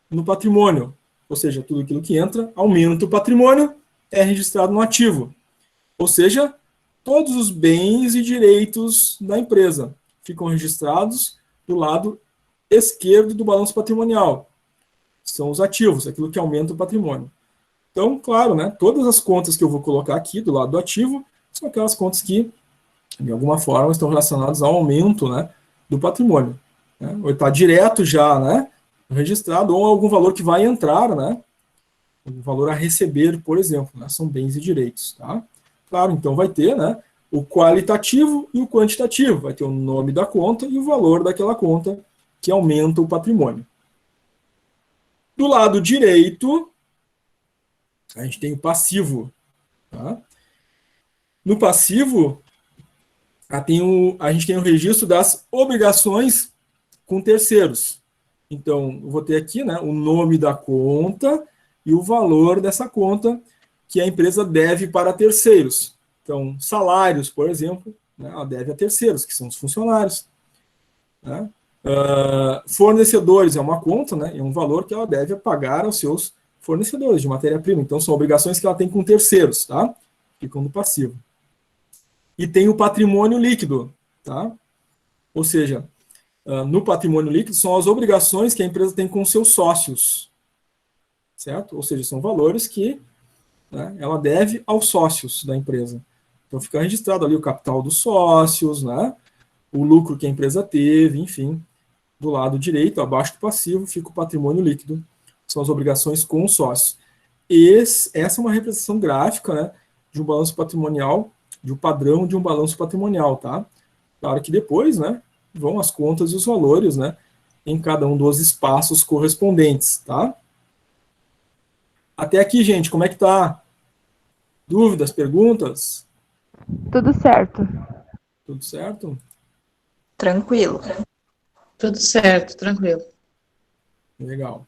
no patrimônio. Ou seja, tudo aquilo que entra aumenta o patrimônio, é registrado no ativo. Ou seja, todos os bens e direitos da empresa ficam registrados do lado esquerdo do balanço patrimonial. São os ativos, aquilo que aumenta o patrimônio. Então, claro, né, todas as contas que eu vou colocar aqui do lado do ativo são aquelas contas que, de alguma forma, estão relacionadas ao aumento, né, do patrimônio. Né, ou está direto já, né, registrado, ou algum valor que vai entrar, né, um valor a receber, por exemplo, né, são bens e direitos. Tá? Claro, então vai ter, né, o qualitativo e o quantitativo, vai ter o nome da conta e o valor daquela conta que aumenta o patrimônio. Do lado direito, a gente tem o passivo. Tá? No passivo, a gente tem o registro das obrigações com terceiros. Então, eu vou ter aqui, né, o nome da conta e o valor dessa conta que a empresa deve para terceiros. Então, salários, por exemplo, né, ela deve a terceiros, que são os funcionários. Né? Fornecedores é uma conta, né, é um valor que ela deve pagar aos seus fornecedores de matéria-prima. Então, são obrigações que ela tem com terceiros, tá? Ficam no passivo. E tem o patrimônio líquido, tá? Ou seja, no patrimônio líquido são as obrigações que a empresa tem com seus sócios, certo? Ou seja, são valores que, né, ela deve aos sócios da empresa. Então, fica registrado ali o capital dos sócios, né? O lucro que a empresa teve, enfim. Do lado direito, abaixo do passivo, fica o patrimônio líquido, são as obrigações com os sócios. Essa é uma representação gráfica, né, de um balanço patrimonial, de um padrão de um balanço patrimonial, tá? Claro que depois, né, vão as contas e os valores, né, em cada um dos espaços correspondentes, tá? Até aqui, gente, como é que tá? Dúvidas, perguntas? Tudo certo. Tudo certo? Tranquilo. Tudo certo, tranquilo. Legal.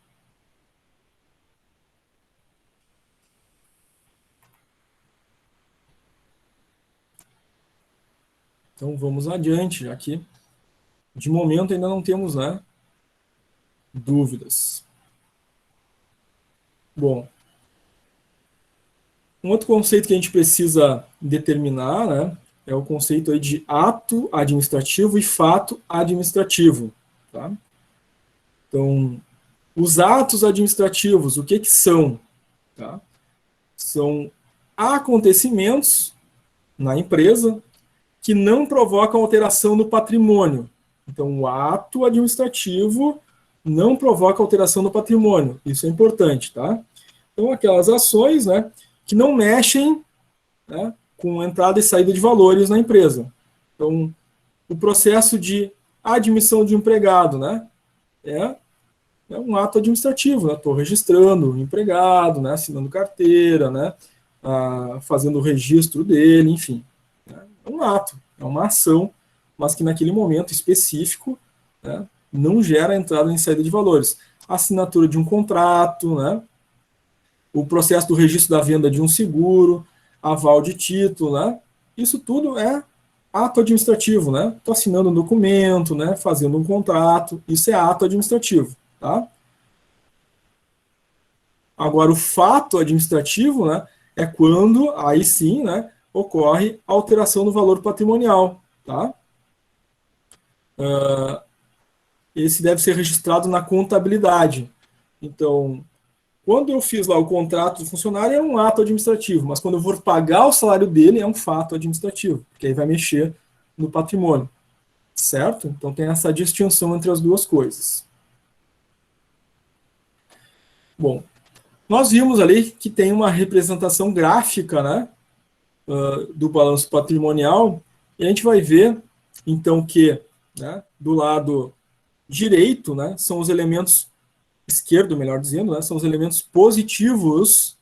Então vamos adiante, já que de momento ainda não temos, né, dúvidas. Bom, um outro conceito que a gente precisa determinar, né, é o conceito aí de ato administrativo e fato administrativo. Tá? Então, os atos administrativos, o que são? Tá? São acontecimentos na empresa que não provocam alteração no patrimônio. Então, o ato administrativo não provoca alteração no patrimônio. Isso é importante, tá? Então, aquelas ações, né, que não mexem, né, com entrada e saída de valores na empresa. Então, o processo de admissão de empregado, né, é um ato administrativo, né? Estou registrando o empregado, né, assinando carteira, né, fazendo o registro dele, enfim. Né? É um ato, é uma ação, mas que naquele momento específico, né, não gera entrada e saída de valores. A assinatura de um contrato, né, o processo do registro da venda de um seguro, aval de título, né, isso tudo é ato administrativo, né? Estou assinando um documento, né, fazendo um contrato, isso é ato administrativo, tá? Agora, o fato administrativo, né, é quando, aí sim, né, ocorre alteração no valor patrimonial, tá? Esse deve ser registrado na contabilidade. Então, quando eu fiz lá o contrato do funcionário, é um ato administrativo, mas quando eu vou pagar o salário dele, é um fato administrativo, porque aí vai mexer no patrimônio, certo? Então tem essa distinção entre as duas coisas. Bom, nós vimos ali que tem uma representação gráfica, né, do balanço patrimonial, e a gente vai ver, então, que, né, do lado direito, né, são os elementos esquerdo, melhor dizendo, né, são os elementos positivos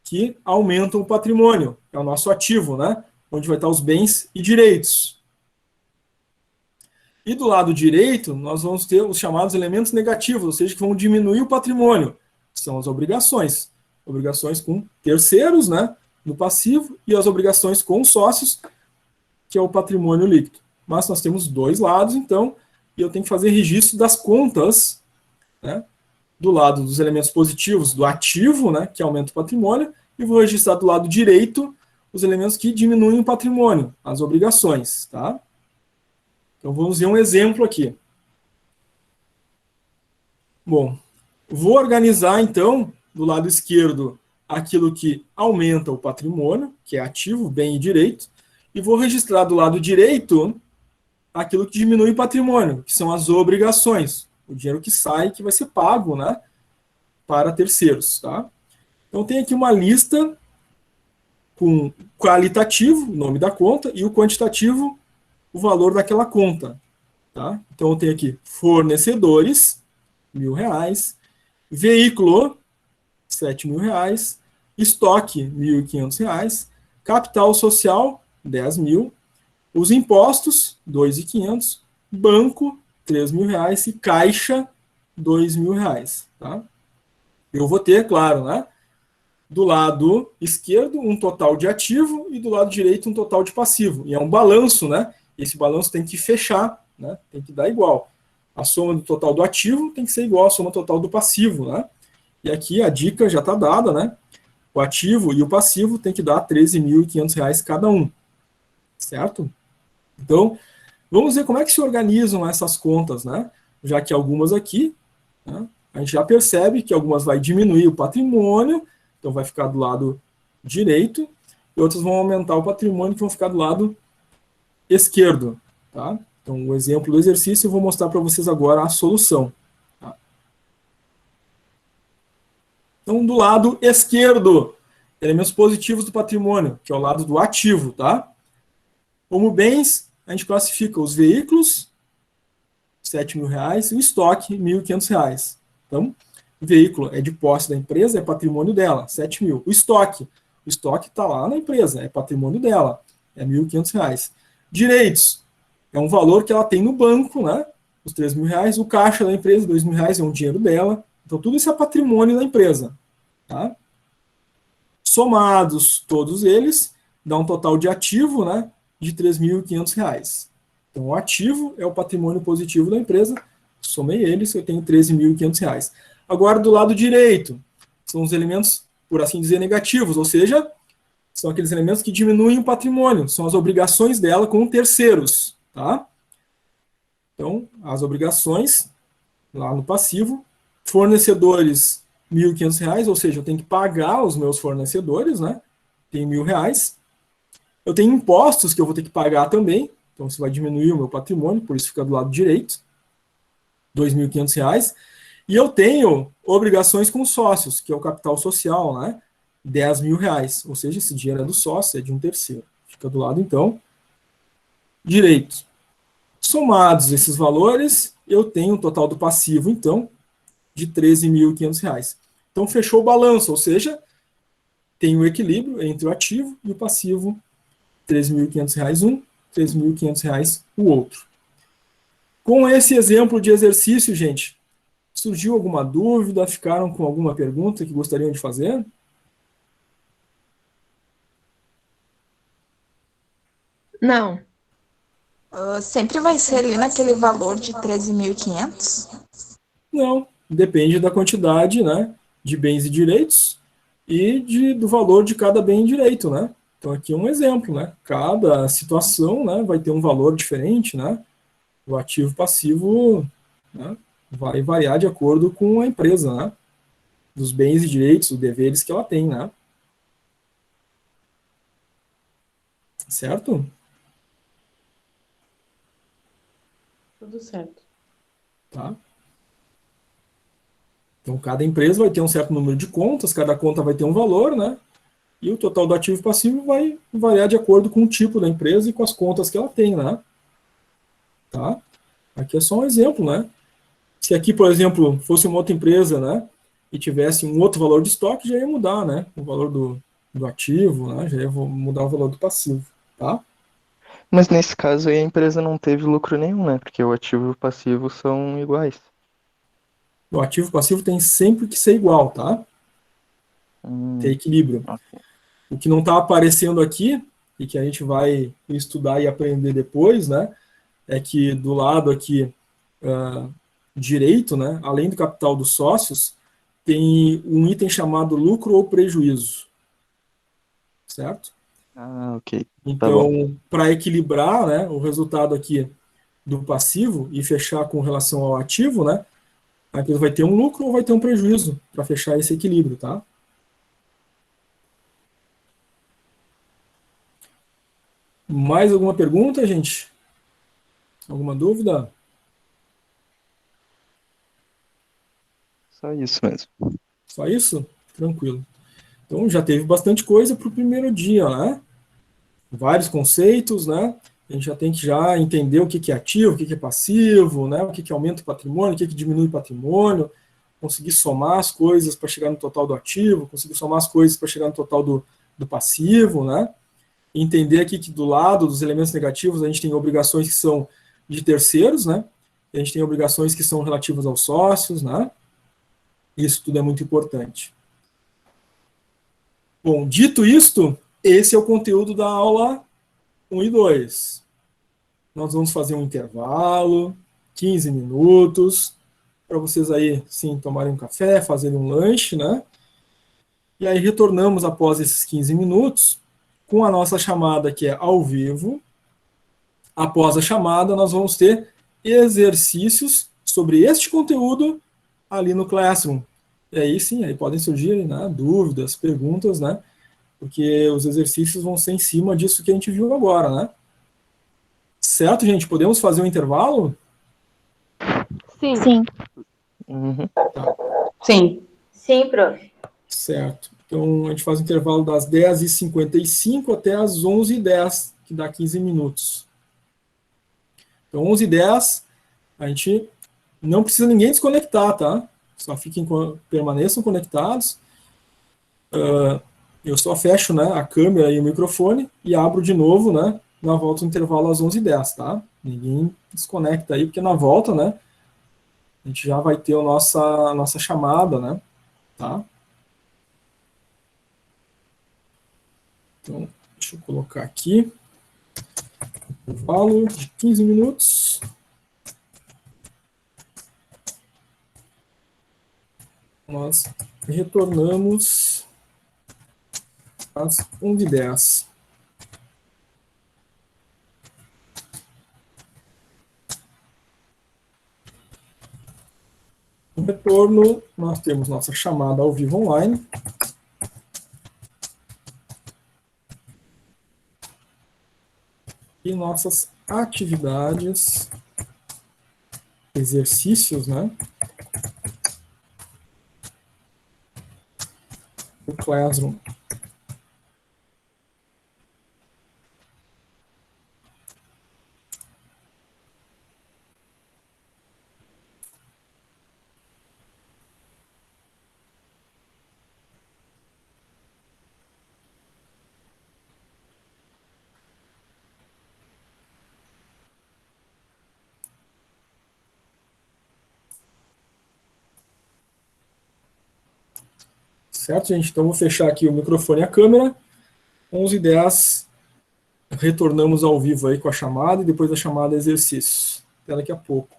que aumentam o patrimônio, é o nosso ativo, né, onde vai estar os bens e direitos. E do lado direito, nós vamos ter os chamados elementos negativos, ou seja, que vão diminuir o patrimônio, são as obrigações. Obrigações com terceiros, né, no passivo, e as obrigações com sócios, que é o patrimônio líquido. Mas nós temos dois lados, então, e eu tenho que fazer registro das contas, né, do lado dos elementos positivos do ativo, né, que aumenta o patrimônio, e vou registrar do lado direito os elementos que diminuem o patrimônio, as obrigações, tá? Então, vamos ver um exemplo aqui. Bom, vou organizar, então, do lado esquerdo, aquilo que aumenta o patrimônio, que é ativo, bem e direito, e vou registrar do lado direito aquilo que diminui o patrimônio, que são as obrigações, o dinheiro que sai, que vai ser pago, né, para terceiros, tá? Então, tem aqui uma lista com qualitativo, o nome da conta, e o quantitativo, o valor daquela conta, tá? Então, eu tenho aqui fornecedores, R$ 1.000, veículo, R$ 7.000, estoque, R$ 1.500, capital social, 10.000, os impostos, 2.500, banco, R$ 3.000 e caixa, R$ 2.000, tá? Eu vou ter, claro, né, do lado esquerdo um total de ativo e do lado direito um total de passivo. E é um balanço, né? Esse balanço tem que fechar, né? Tem que dar igual. A soma do total do ativo tem que ser igual à soma total do passivo, né? E aqui a dica já está dada, né? O ativo e o passivo tem que dar R$ 13.500 cada um, certo? Então, vamos ver como é que se organizam essas contas, né? Já que algumas aqui, né, a gente já percebe que algumas vai diminuir o patrimônio, então vai ficar do lado direito, e outras vão aumentar o patrimônio, que vão ficar do lado esquerdo, tá? Então, o exemplo do exercício eu vou mostrar para vocês agora a solução. Tá? Então, do lado esquerdo, elementos positivos do patrimônio, que é o lado do ativo, tá? Como bens, a gente classifica os veículos, R$ 7.000, e o estoque, R$ 1.500. Então, o veículo é de posse da empresa, é patrimônio dela, 7.000. O estoque está lá na empresa, é patrimônio dela, é R$ 1.500. Direitos, é um valor que ela tem no banco, né? Os R$ 3.000. O caixa da empresa, R$ 2.000, é um dinheiro dela. Então, tudo isso é patrimônio da empresa, tá? Somados todos eles, dá um total de ativo, né, de R$ 3.500. Então, o ativo é o patrimônio positivo da empresa, somei eles, eu tenho R$ 13.500. Agora, do lado direito, são os elementos, por assim dizer, negativos, ou seja, são aqueles elementos que diminuem o patrimônio, são as obrigações dela com terceiros, tá? Então, as obrigações, lá no passivo, fornecedores, R$ 1.500, ou seja, eu tenho que pagar os meus fornecedores, né? Tem R$ 1.000. Eu tenho impostos que eu vou ter que pagar também, então isso vai diminuir o meu patrimônio, por isso fica do lado direito, R$ 2.500. E eu tenho obrigações com sócios, que é o capital social, né? R$ 10.000, ou seja, esse dinheiro é do sócio, é de um terceiro. Fica do lado, então, direito. Somados esses valores, eu tenho um total do passivo, então, de R$ 13.500. Então, fechou o balanço, ou seja, tem o equilíbrio entre o ativo e o passivo, R$ 13.500 um, R$ 13.500 o outro. Com esse exemplo de exercício, gente, surgiu alguma dúvida? Ficaram com alguma pergunta que gostariam de fazer? Não. Sempre vai ser ali naquele valor de 13.500? Não, depende da quantidade, né, de bens e direitos e do valor de cada bem e direito, né? Então aqui é um exemplo, né? Cada situação, né, vai ter um valor diferente, né? O ativo e passivo, né, vai variar de acordo com a empresa, né? Dos bens e direitos, os deveres que ela tem, né? Certo? Tudo certo. Tá? Então, cada empresa vai ter um certo número de contas, cada conta vai ter um valor, né? E o total do ativo e passivo vai variar de acordo com o tipo da empresa e com as contas que ela tem, né? Tá? Aqui é só um exemplo, né? Se aqui, por exemplo, fosse uma outra empresa, né? E tivesse um outro valor de estoque, já ia mudar, né? O valor do ativo, né? Já ia mudar o valor do passivo, tá? Mas nesse caso aí a empresa não teve lucro nenhum, né? Porque o ativo e o passivo são iguais. O ativo e o passivo tem sempre que ser igual, tá? Ter equilíbrio. Ok. O que não está aparecendo aqui, e que a gente vai estudar e aprender depois, né? É que do lado aqui direito, né? Além do capital dos sócios, tem um item chamado lucro ou prejuízo. Certo? Ah, ok. Tá bom. Então, para equilibrar, né, o resultado aqui do passivo e fechar com relação ao ativo, né, a empresa vai ter um lucro ou vai ter um prejuízo para fechar esse equilíbrio, tá? Mais alguma pergunta, gente? Alguma dúvida? Só isso mesmo. Só isso? Tranquilo. Então já teve bastante coisa para o primeiro dia, né? Vários conceitos, né? A gente já tem que já entender o que que é ativo, o que que é passivo, né? O que que aumenta o patrimônio, o que que diminui o patrimônio, conseguir somar as coisas para chegar no total do ativo, conseguir somar as coisas para chegar no total do passivo, né? Entender aqui que do lado dos elementos negativos a gente tem obrigações que são de terceiros, né? A gente tem obrigações que são relativas aos sócios, né? Isso tudo é muito importante. Bom, dito isto, esse é o conteúdo da aula 1 e 2. Nós vamos fazer um intervalo, 15 minutos, para vocês aí, sim, tomarem um café, fazerem um lanche, né? E aí retornamos após esses 15 minutos com a nossa chamada que é ao vivo. Após a chamada, nós vamos ter exercícios sobre este conteúdo ali no Classroom. E aí sim, aí podem surgir, né, dúvidas, perguntas, né? Porque os exercícios vão ser em cima disso que a gente viu agora, né? Certo, gente? Podemos fazer um intervalo? Sim. Sim. Uhum. Sim. Sim, prof. Certo. Então, a gente faz o intervalo das 10h55 até as 11h10, que dá 15 minutos. Então, 11h10, a gente não precisa ninguém desconectar, tá? Só permaneçam conectados. Eu só fecho, né, a câmera e o microfone e abro de novo, né, na volta do intervalo às 11h10, tá? Ninguém desconecta aí, porque na volta, né, a gente já vai ter a nossa chamada, né, tá? Então, deixa eu colocar aqui. Intervalo de 15 minutos. Nós retornamos às 11h10. No retorno, nós temos nossa chamada ao vivo online. E nossas atividades, exercícios, né? O Classroom. Certo, gente? Então, vou fechar aqui o microfone e a câmera. 11h10, retornamos ao vivo aí com a chamada e depois da chamada exercício. Até daqui a pouco.